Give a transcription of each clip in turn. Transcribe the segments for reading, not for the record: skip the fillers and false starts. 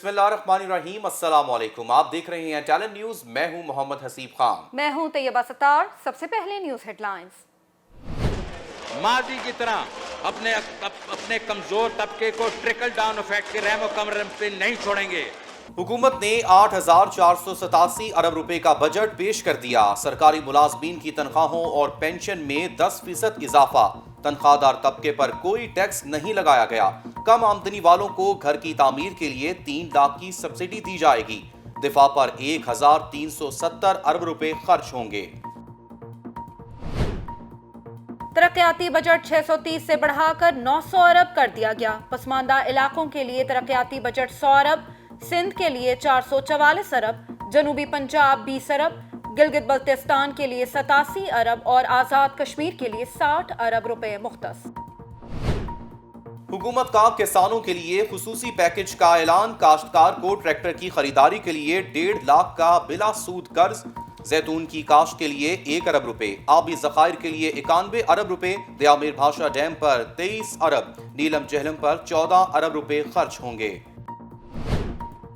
बिस्मिल्लाहिर्रहमानिर्रहीम, अस्सलाम वालेकुम। आप देख रहे हैं टैलेंट न्यूज। मैं हूं मोहम्मद हसीब खान। मैं हूं तैयबा सत्तार। सबसे पहले न्यूज हेडलाइंस। माजी की तरह अपने कमजोर तबके को ट्रिकल डाउन इफेक्ट के रहम कमर पे नहीं छोड़ेंगे। हुकूमत ने 8,487 अरब रुपए का बजट पेश कर दिया। सरकारी मुलाजमीन की तनख्वाहों और पेंशन में 10% इजाफा। तनख्वाहदार तबके पर कोई टैक्स नहीं लगाया गया। कम आमदनी वालों को घर की तामीर के लिए 3 लाख की सब्सिडी दी जाएगी। दिफा पर 1,370 अरब रुपए खर्च होंगे। तरक्याती बजट 630 से बढ़ाकर 900 अरब कर दिया गया। पसमानदा इलाकों के लिए तरक्याती बजट 100 अरब, सिंध के लिए 444 अरब, जनूबी पंजाब 20 अरब, गिलगित बल्तिस्तान के लिए 87 अरब और आजाद कश्मीर के लिए 60 अरब रुपए मुख्तस। हुकूमत का किसानों के लिए खुसूसी पैकेज का ऐलान। काश्तकार को ट्रैक्टर की खरीदारी के लिए 1.5 लाख का बिला सूद कर्ज। जैतून की काश्त के लिए 1 अरब रुपए, आबी ज़खायर के लिए 91 अरब रुपए, दयामिर भाषा डैम पर 23 अरब, नीलम जहलम पर 14 अरब रुपए खर्च होंगे।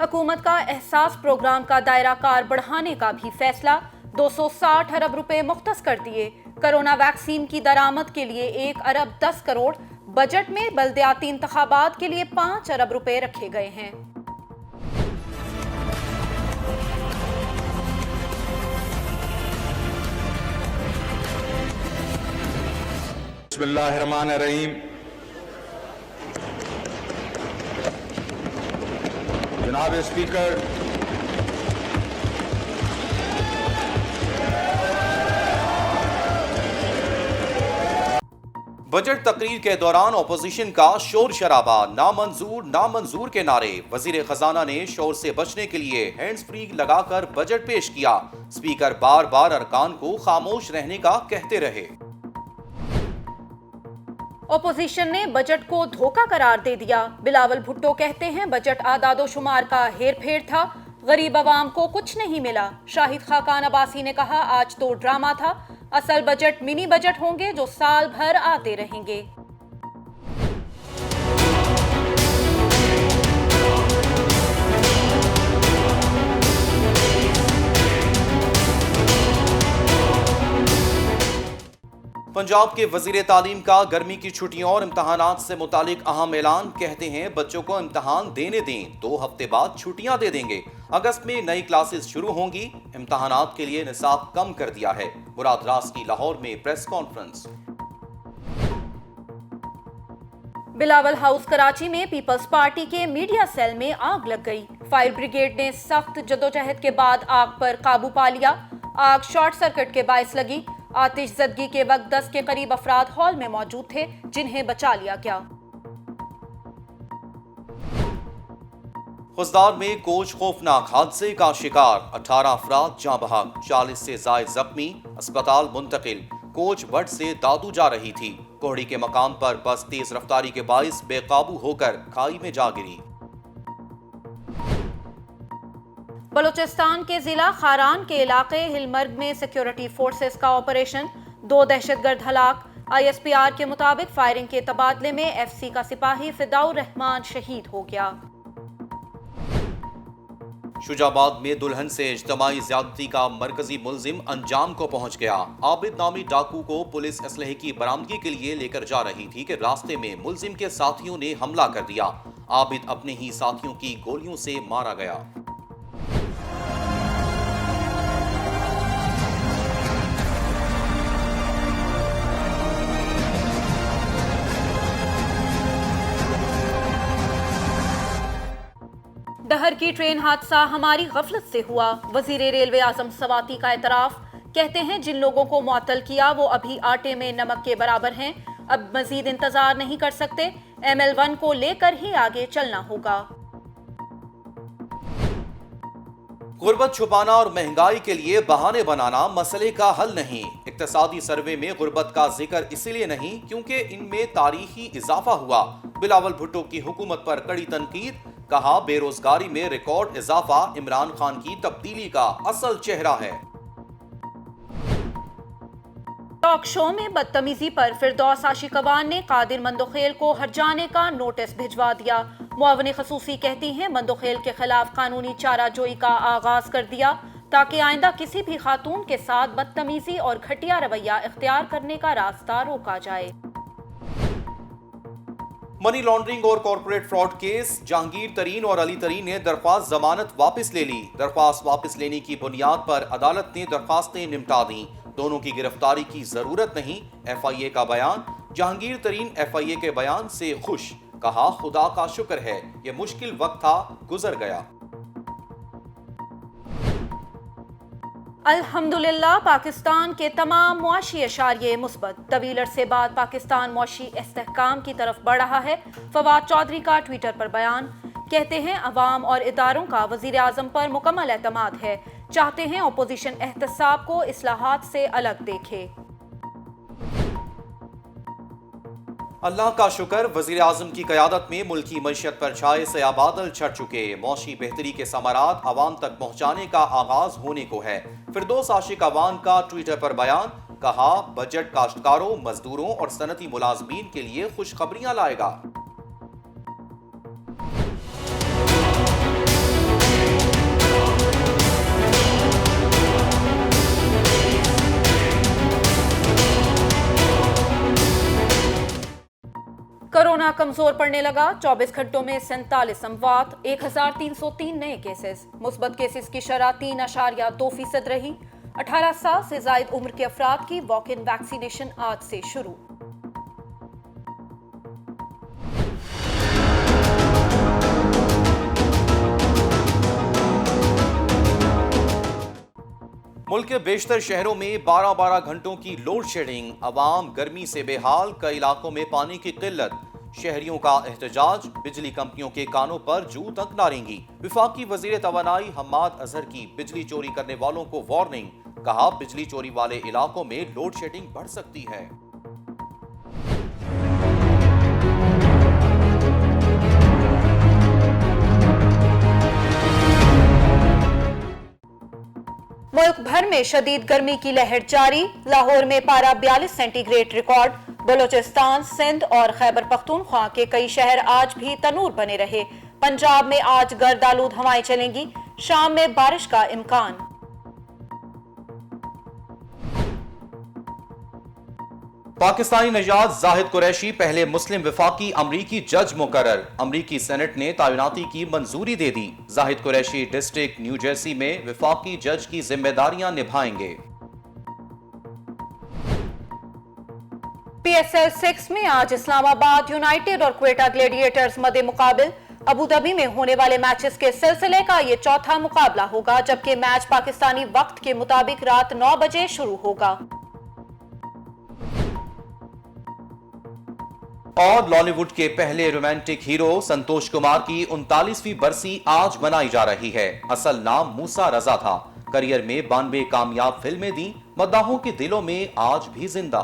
हुकूमत का एहसास प्रोग्राम का दायरा कार बढ़ाने का भी फैसला। 260 अरब रुपए मुख्तस कर दिए। कोरोना वैक्सीन की दरामद के लिए 1 अरब 10 करोड़। बजट में बल्दियाती इंतखाबात के लिए 5 अरब रुपए रखे गए हैं। बिस्मिल्लाहिर्रहमानिर्रहीम। जनाब स्पीकर, बजट तकरीर के दौरान अपोजिशन का शोर शराबा, नामंजूर के नारे। वजीर खजाना ने शोर से बचने के लिए हैंड्स फ्री लगाकर बजट पेश किया। स्पीकर बार बार अरकान को खामोश रहने का कहते रहे। अपोजिशन ने बजट को धोखा करार दे दिया। बिलावल भुट्टो कहते हैं बजट आदादो शुमार का हेर फेर था, गरीब आवाम को कुछ नहीं मिला। शाहिद खाकान अब्बासी ने कहा आज तो ड्रामा था, असल बजट मिनी बजट होंगे जो साल भर आते रहेंगे। पंजाब के वजीर तालीम का गर्मी की छुट्टियों और इम्तहानात से मुतालिक अहम ऐलान। कहते हैं बच्चों को इम्तहान देने दें, 2 हफ्ते बाद छुट्टियां दे देंगे। अगस्त में नई क्लासेस शुरू होंगी। इम्तहानात के लिए निसाब कम कर दिया है। मुराद रास की लाहौर में press conference. Bilawal house Karachi में पीपल्स पार्टी के मीडिया सेल में आग लग गई। फायर ब्रिगेड ने सख्त जदोजहद के बाद आग पर काबू पा लिया। आग शॉर्ट सर्किट के बायस लगी। आतिशज़दगी के वक्त 10 के करीब अफराद हॉल में मौजूद थे, जिन्हें बचा लिया गया। खुजदार में कोच खौफनाक हादसे का शिकार, 18 अफराद जाँ बहक, 40 से जायद जख्मी, अस्पताल मुंतकिल। कोच बट से दादू जा रही थी। कोहड़ी के मकाम पर बस तेज रफ्तारी के बाइस बेकाबू होकर खाई में जा गिरी। बलूचिस्तान के जिला खारान के इलाके हिलमर्ग में सिक्योरिटी फोर्सेस का ऑपरेशन, 2 दहशतगर्द हलाक। ISPR के मुताबिक फायरिंग के तबादले में FC का सिपाही फिदाउर रहमान शहीद हो गया। शुजाबाद में दुल्हन से इज्तमाई ज्यादती का मरकजी मुलजिम अंजाम को पहुंच गया। आबिद नामी डाकू को पुलिस असलहे की बरामदगी के लिए लेकर जा रही थी कि रास्ते में मुलजिम के साथियों ने हमला कर दिया। आबिद अपने ही साथियों की गोलियों से मारा गया। डहर की ट्रेन हादसा हमारी गफलत से हुआ। वजीर रेलवे आजम सवाती का एतराफ। कहते हैं जिन लोगों को मुअत्तल किया वो अभी आटे में नमक के बराबर हैं। अब मजीद इंतजार नहीं कर सकते। ML1 को लेकर ही आगे चलना होगा। गुर्बत छुपाना और महंगाई के लिए बहाने बनाना मसले का हल नहीं। इक्तिसादी सर्वे में गुर्बत का जिक्र इसलिए नहीं क्योंकि इनमें तारीखी इजाफा हुआ। बिलावल भुट्टो की हुकूमत पर कड़ी तनकीद। कहा बेरोजगारी में रिकॉर्ड इजाफा इमरान खान की तब्दीली का असल चेहरा है। टॉक शो में बदतमीजी पर फिरदौस आशिकवान ने कादिर मंदोखेल को हट जाने का नोटिस भिजवा दिया। معاون خصوصی کہتی ہیں مندوخیل کے خلاف قانونی چارہ جوئی کا آغاز کر دیا تاکہ آئندہ کسی بھی خاتون کے ساتھ بدتمیزی اور گھٹیا رویہ اختیار کرنے کا راستہ روکا جائے۔ منی لانڈرنگ اور کارپوریٹ فراڈ کیس، جہانگیر ترین اور علی ترین نے درخواست ضمانت واپس لے لی۔ درخواست واپس لینے کی بنیاد پر عدالت نے درخواستیں نمٹا دیں۔ دونوں کی گرفتاری کی ضرورت نہیں، ایف آئی اے کا بیان۔ جہانگیر ترین ایف آئی اے کے بیان سے خوش، کہا خدا کا شکر ہے یہ مشکل وقت تھا، گزر گیا۔ الحمدللہ پاکستان کے تمام معاشی اشاریے مثبت، طویل عرصے بعد پاکستان معاشی استحکام کی طرف بڑھ رہا ہے۔ فواد چودھری کا ٹویٹر پر بیان، کہتے ہیں عوام اور اداروں کا وزیر اعظم پر مکمل اعتماد ہے، چاہتے ہیں اپوزیشن احتساب کو اصلاحات سے الگ دیکھے۔ اللہ کا شکر، وزیر اعظم کی قیادت میں ملکی معیشت پر چھائے سیاہ بادل چھٹ چکے، معاشی بہتری کے ثمرات عوام تک پہنچانے کا آغاز ہونے کو ہے۔ فردوس عاشق عوان کا ٹویٹر پر بیان، کہا بجٹ کاشتکاروں، مزدوروں اور صنعتی ملازمین کے لیے خوشخبریاں لائے گا۔ کرونا کمزور پڑنے لگا، 24 گھنٹوں میں 47 اموات، 1303 نئے کیسز، مثبت کیسز کی شرح 3.2% رہی۔ 18 سال سے زائد عمر کے افراد کی واک ان ویکسینیشن آج سے شروع۔ ملک کے بیشتر شہروں میں 12 گھنٹوں کی لوڈ شیڈنگ، عوام گرمی سے بے حال، کئی علاقوں میں پانی کی قلت، شہریوں کا احتجاج، بجلی کمپنیوں کے کانوں پر جو تک نارنگی۔ وفاقی وزیر توانائی حماد اظہر کی بجلی چوری کرنے والوں کو وارننگ، کہا بجلی چوری والے علاقوں میں لوڈ شیڈنگ بڑھ سکتی ہے۔ ملک بھر میں شدید گرمی کی لہر جاری، لاہور میں پارہ 42 centigrade record, Balochistan, Sindh اور خیبر پختونخوا کے کئی شہر آج بھی تنور بنے رہے۔ پنجاب میں آج گرد آلود ہوائیں چلیں گی، شام میں بارش کا امکان۔ پاکستانی نژاد زاہد قریشی پہلے مسلم وفاقی امریکی جج مقرر، امریکی سینٹ نے تعیناتی کی منظوری دے دی۔ زاہد قریشی ڈسٹرکٹ نیو جرسی میں وفاقی جج کی ذمہ داریاں نبھائیں گے۔ پی ایس ایل 6 میں آج اسلام آباد یونائیٹڈ اور کوئٹہ گلیڈیٹرز مد مقابل، ابوظہبی میں ہونے والے میچز کے سلسلے کا یہ چوتھا مقابلہ ہوگا، جبکہ میچ پاکستانی وقت کے مطابق رات 9 بجے شروع ہوگا۔ اور لالی ووڈ کے پہلے رومانٹک ہیرو سنتوش کمار کی 39ویں برسی آج منائی جا رہی ہے۔ اصل نام موسیٰ رضا تھا، کریئر میں 92 کامیاب فلمیں دیں، مداحوں کے دلوں میں آج بھی زندہ۔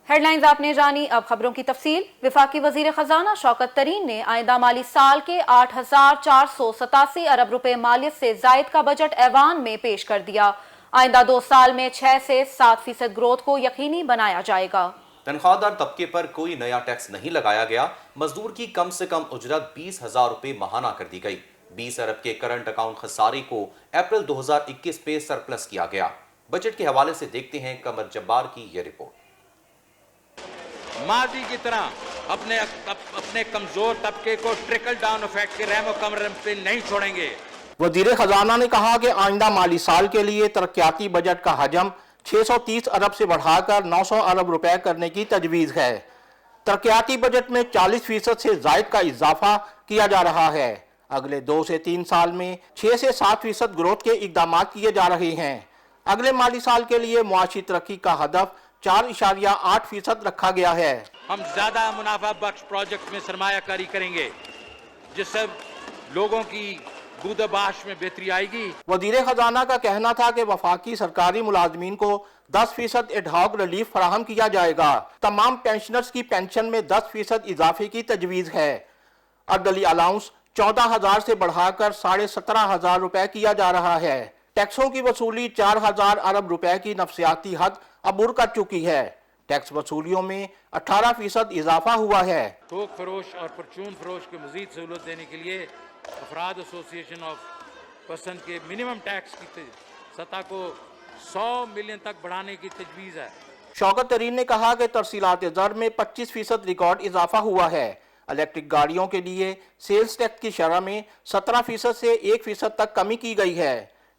ہیڈ لائنز آپ نے جانی، اب خبروں کی تفصیل۔ وفاقی وزیر خزانہ شوکت ترین نے آئندہ مالی سال کے 8,487 ارب روپے مالیت سے زائد کا بجٹ ایوان میں پیش کر دیا۔ آئندہ 2 سال میں 6 سے 7% گروتھ کو یقینی بنایا جائے گا۔ تنخواہ دار طبقے پر کوئی نیا ٹیکس نہیں لگایا گیا، مزدور کی کم سے کم اجرت 20,000 روپے ماہانہ کر دی گئی۔ 20 ارب کے کرنٹ اکاؤنٹ خسارے کو اپریل 2021 پہ سرپلس کیا گیا۔ بجٹ کے حوالے سے دیکھتے ہیں قمر جبار کی یہ رپورٹ۔ ماضی کی طرح اپنے کمزور طبقے کو ٹرکل ڈاؤن ایفیکٹ کے رحم و کرم پہ نہیں چھوڑیں گے۔ وزیر خزانہ نے کہا کہ آئندہ مالی سال کے لیے ترقیاتی بجٹ کا حجم 630 ارب سے بڑھا کر 900 ارب روپے کرنے کی تجویز ہے۔ ترقیاتی بجٹ میں 40% سے زائد کا اضافہ کیا جا رہا ہے۔ اگلے 2 سے 3 سال میں 6 سے 7% گروتھ کے اقدامات کیے جا رہے ہیں۔ اگلے مالی سال کے لیے معاشی ترقی کا ہدف 4.8% رکھا گیا ہے۔ ہم زیادہ منافع بخش پروجیکٹ میں سرمایہ کاری کریں گے، جس سے لوگوں کی بود و باش میں بہتری آئے گی۔ وزیر خزانہ کا کہنا تھا کہ وفاقی سرکاری ملازمین کو 10% ایڈ ہاک ریلیف فراہم کیا جائے گا۔ تمام پینشنرز کی پینشن میں 10% اضافے کی تجویز ہے۔ عدلی الاؤنس 14,000 سے بڑھا کر 17,500 روپے کیا جا رہا ہے۔ ٹیکسوں کی وصولی 4,000 ارب روپے کی نفسیاتی حد عبور کر چکی ہے۔ टैक्स वसूलियों में 18% इजाफा हुआ है। थोक फरोश और परचून फरोश को मजीद सहूलत देने के लिए अफराद एसोसिएशन ऑफ पर्सन के मिनिमम टैक्स की सतह को 100 मिलियन तक बढ़ाने की तजवीज़ है। शौकत तरीन ने कहा कि तरसीलात ज़र में 25% रिकॉर्ड इजाफा हुआ है। इलेक्ट्रिक गाड़ियों के लिए सेल्स टैक्स की शरह में 17% से 1% तक कमी की गई है।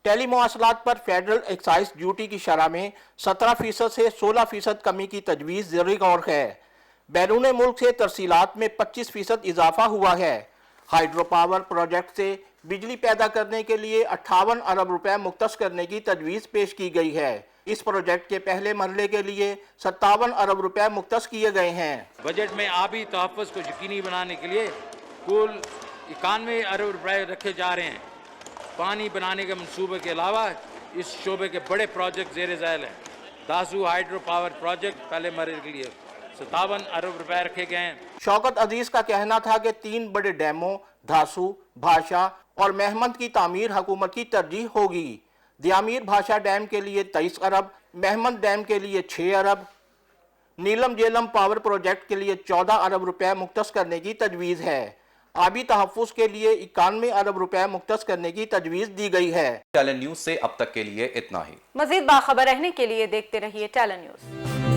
टेली मवासलात पर फेडरल एक्साइज ड्यूटी की शरह में 17% से 16% कमी की तजवीज़ ज़रूरी गौर है। बैरून मुल्क से तरसीलात में 25% इजाफा हुआ है। हाइड्रो पावर प्रोजेक्ट से बिजली पैदा करने के लिए 58 अरब रुपए मुख्तस करने की तजवीज़ पेश की गई है। इस प्रोजेक्ट के पहले मरहले के लिए 57 अरब रुपए मुख्तस किए गए हैं। बजट में आबी तहफ़्फ़ुज़ को यकीनी बनाने के लिए कुल 91 अरब रुपए रखे जा रहे हैं। पानी बनाने के मंसूबे के अलावा इस शोबे के बड़े प्रोजेक्ट ज़ेर ज़ैल हैं। दासू हाइड्रो पावर प्रोजेक्ट पहले मरहले के लिए 57 अरब रुपए रखे गए हैं। शौकत अजीज का कहना था कि 3 बड़े डैमों धासू, भाषा और महमद की तामीर हुकूमत की तरजीह होगी। दियामीर भाषा डैम के लिए 23 अरब, महमद डैम के लिए 6 अरब, नीलम जेलम पावर प्रोजेक्ट के लिए 14 अरब रुपए मुख्तस करने की तजवीज़ है। आबी तहफ़्फ़ुज़ के लिए 91 अरब रुपए मुख्तस करने की तजवीज़ दी गई है। टैलेंट न्यूज़ से अब तक के लिए इतना ही। मज़ीद बाखबर रहने के लिए देखते रहिए टैलेंट न्यूज़।